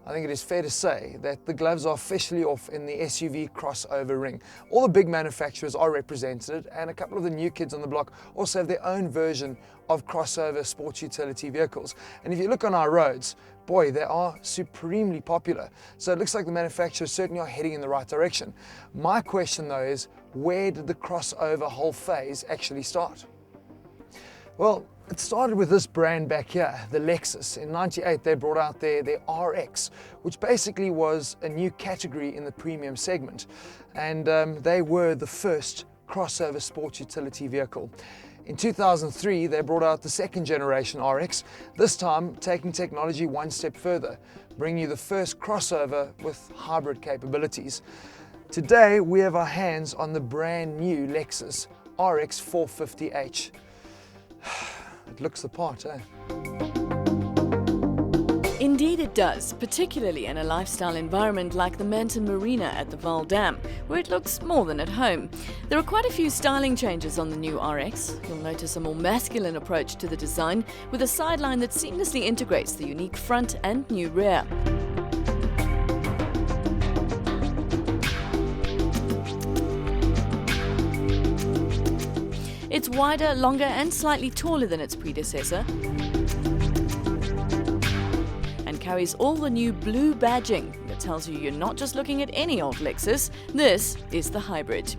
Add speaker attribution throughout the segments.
Speaker 1: I think it is fair to say that the gloves are officially off in the SUV crossover ring. All the big manufacturers are represented, and a couple of the new kids on the block also have their own version of crossover sports utility vehicles. And if you look on our roads, boy, they are supremely popular. So it looks like the manufacturers certainly are heading in the right direction. My question though is, where did the crossover whole phase actually start? Well, it started with this brand back here, the Lexus. In '98, they brought out their RX, which basically was a new category in the premium segment. And they were the first crossover sports utility vehicle. In 2003, they brought out the second generation RX, this time taking technology one step further, bringing you the first crossover with hybrid capabilities. Today, we have our hands on the brand new Lexus RX450h. It looks the part, eh?
Speaker 2: Indeed it does, particularly in a lifestyle environment like the Manton Marina at the Vaal Dam, where it looks more than at home. There are quite a few styling changes on the new RX. You'll notice a more masculine approach to the design, with a sideline that seamlessly integrates the unique front and new rear. It's wider, longer and slightly taller than its predecessor, and carries all the new blue badging that tells you you're not just looking at any old Lexus, this is the hybrid.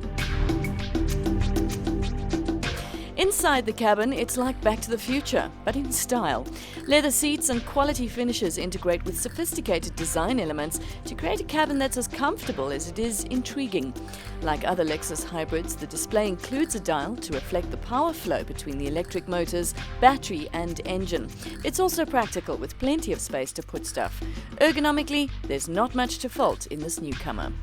Speaker 2: Inside the cabin, it's like Back to the Future, but in style. Leather seats and quality finishes integrate with sophisticated design elements to create a cabin that's as comfortable as it is intriguing. Like other Lexus hybrids, the display includes a dial to reflect the power flow between the electric motors, battery and engine. It's also practical with plenty of space to put stuff. Ergonomically, there's not much to fault in this newcomer.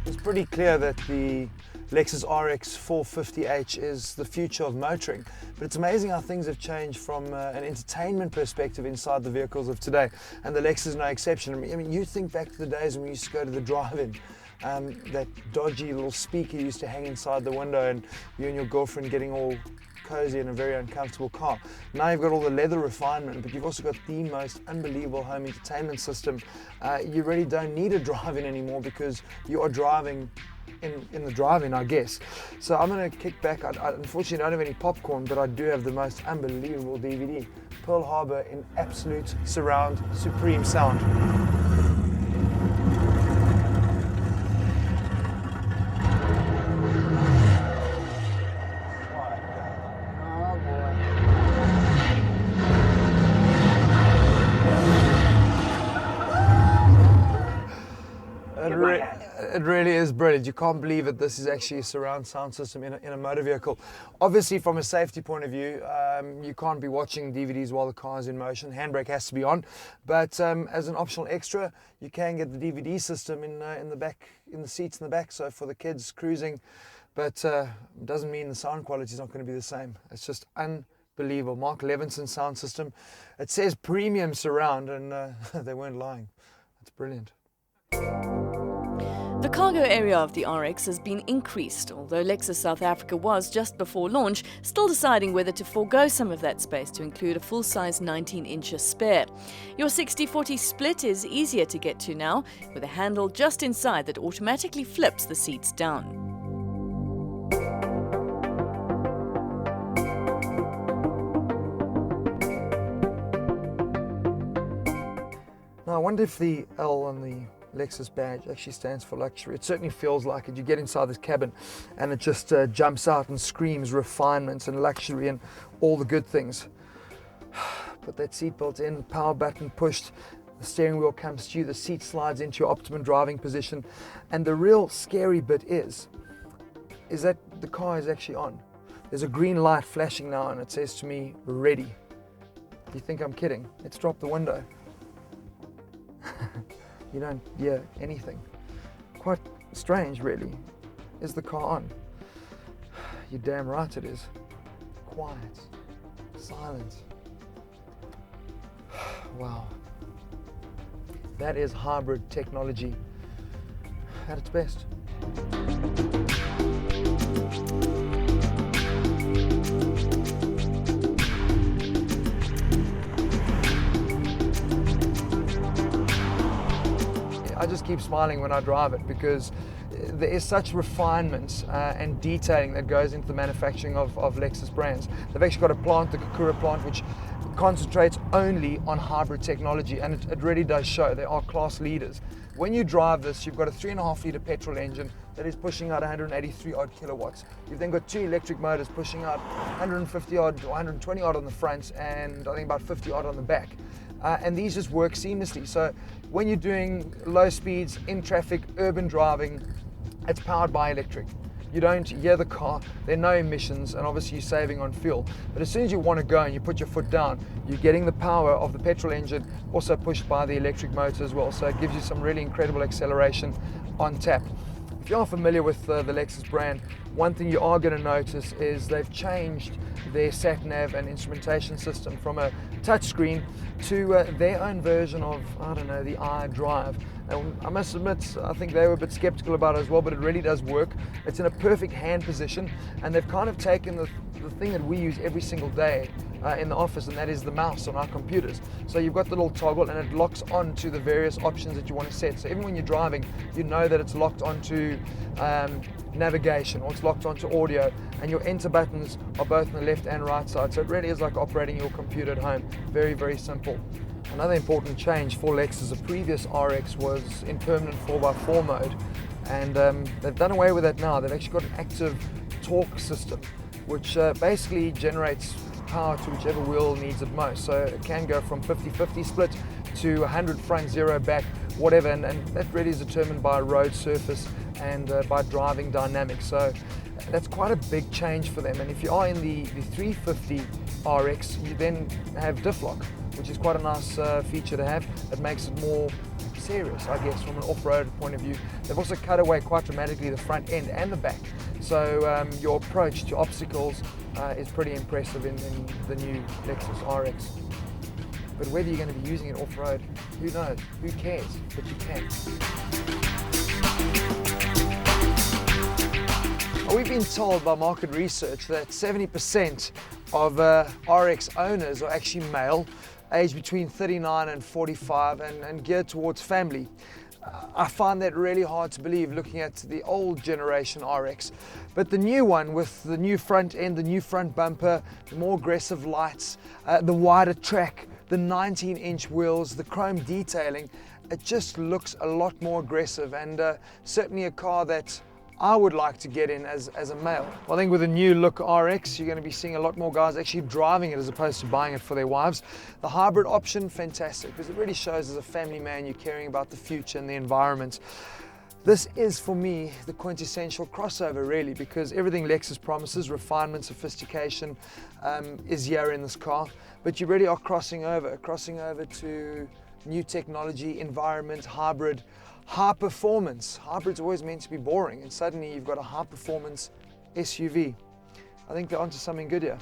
Speaker 1: It's pretty clear that the Lexus RX450h is the future of motoring, but it's amazing how things have changed from an entertainment perspective inside the vehicles of today, and the Lexus is no exception. I mean, you think back to the days when we used to go to the drive-in, that dodgy little speaker used to hang inside the window and you and your girlfriend getting all cozy in a very uncomfortable car. Now you've got all the leather refinement, but you've also got the most unbelievable home entertainment system. You really don't need a drive-in anymore because you are driving in the drive-in, I guess. So I'm going to kick back. I unfortunately don't have any popcorn, but I do have the most unbelievable DVD. Pearl Harbor in absolute surround, supreme sound. It really is brilliant. You can't believe it. This is actually a surround sound system in a motor vehicle. Obviously, from a safety point of view, you can't be watching DVDs while the car is in motion. Handbrake has to be on. But as an optional extra, you can get the DVD system in the back, in the seats in the back. So for the kids cruising, but it doesn't mean the sound quality is not going to be the same. It's just unbelievable. Mark Levinson sound system. It says premium surround, and they weren't lying. It's brilliant.
Speaker 2: The cargo area of the RX has been increased, although Lexus South Africa was, just before launch, still deciding whether to forego some of that space to include a full-size 19-inch spare. Your 60/40 split is easier to get to now, with a handle just inside that automatically flips the seats down.
Speaker 1: Now I wonder if the L on the Lexus badge actually stands for luxury. It certainly feels like it. You get inside this cabin and it just jumps out and screams refinement and luxury and all the good things. Put that seatbelt in, power button pushed, the steering wheel comes to you, the seat slides into your optimum driving position, and the real scary bit is that the car is actually on. There's a green light flashing now and it says to me, ready. You think I'm kidding? Let's drop the window. You don't hear anything. Quite strange, really. Is the car on? You're damn right it is. Quiet. Silence. Wow. That is hybrid technology at its best. I just keep smiling when I drive it, because there is such refinement and detailing that goes into the manufacturing of Lexus brands. They've actually got a plant, the Kakura plant, which concentrates only on hybrid technology, and it really does show. They are class leaders. When you drive this, you've got a 3.5 litre petrol engine that is pushing out 183 odd kilowatts. You've then got 2 electric motors pushing out 150 odd or 120 odd on the front, and I think about 50 odd on the back. And these just work seamlessly. So when you're doing low speeds, in traffic, urban driving, it's powered by electric. You don't hear the car, there are no emissions, and obviously you're saving on fuel. But as soon as you want to go and you put your foot down, you're getting the power of the petrol engine, also pushed by the electric motor as well. So it gives you some really incredible acceleration on tap. If you are familiar with the Lexus brand, one thing you are going to notice is they've changed their sat-nav and instrumentation system from a touchscreen to their own version of, I don't know, the iDrive. And I must admit, I think they were a bit skeptical about it as well, but it really does work. It's in a perfect hand position, and they've kind of taken the thing that we use every single day in the office, and that is the mouse on our computers. So you've got the little toggle, and it locks on to the various options that you want to set. So even when you're driving, you know that it's locked onto navigation, or it's locked onto audio, and your enter buttons are both on the left and right side. So it really is like operating your computer at home. Very, very simple. Another important change for Lexus, the previous RX was in permanent 4x4 mode, and they've done away with that now. They've actually got an active torque system, which basically generates power to whichever wheel needs it most. So it can go from 50-50 split to 100 front, 0 back, whatever, and that really is determined by road surface and by driving dynamics. So that's quite a big change for them. And if you are in the 350 RX, you then have diff lock, which is quite a nice feature to have. It makes it more serious, I guess, from an off-road point of view. They've also cut away quite dramatically the front end and the back. So your approach to obstacles is pretty impressive in the new Lexus RX. But whether you're going to be using it off-road, who knows? Who cares? But you can. We've been told by market research that 70% of RX owners are actually male, aged between 39 and 45, and geared towards family. I find that really hard to believe looking at the old generation RX. But the new one, with the new front end, the new front bumper, the more aggressive lights, the wider track, the 19-inch wheels, the chrome detailing, it just looks a lot more aggressive, and certainly a car that I would like to get in as a male. I think with a new look RX, you're going to be seeing a lot more guys actually driving it as opposed to buying it for their wives. The hybrid option, fantastic, because it really shows as a family man you're caring about the future and the environment. This is, for me, the quintessential crossover, really, because everything Lexus promises, refinement, sophistication, is here in this car. But you really are crossing over to new technology, environment, hybrid, high performance. Hybrid's always meant to be boring, and suddenly you've got a high performance SUV. I think they're onto something good here.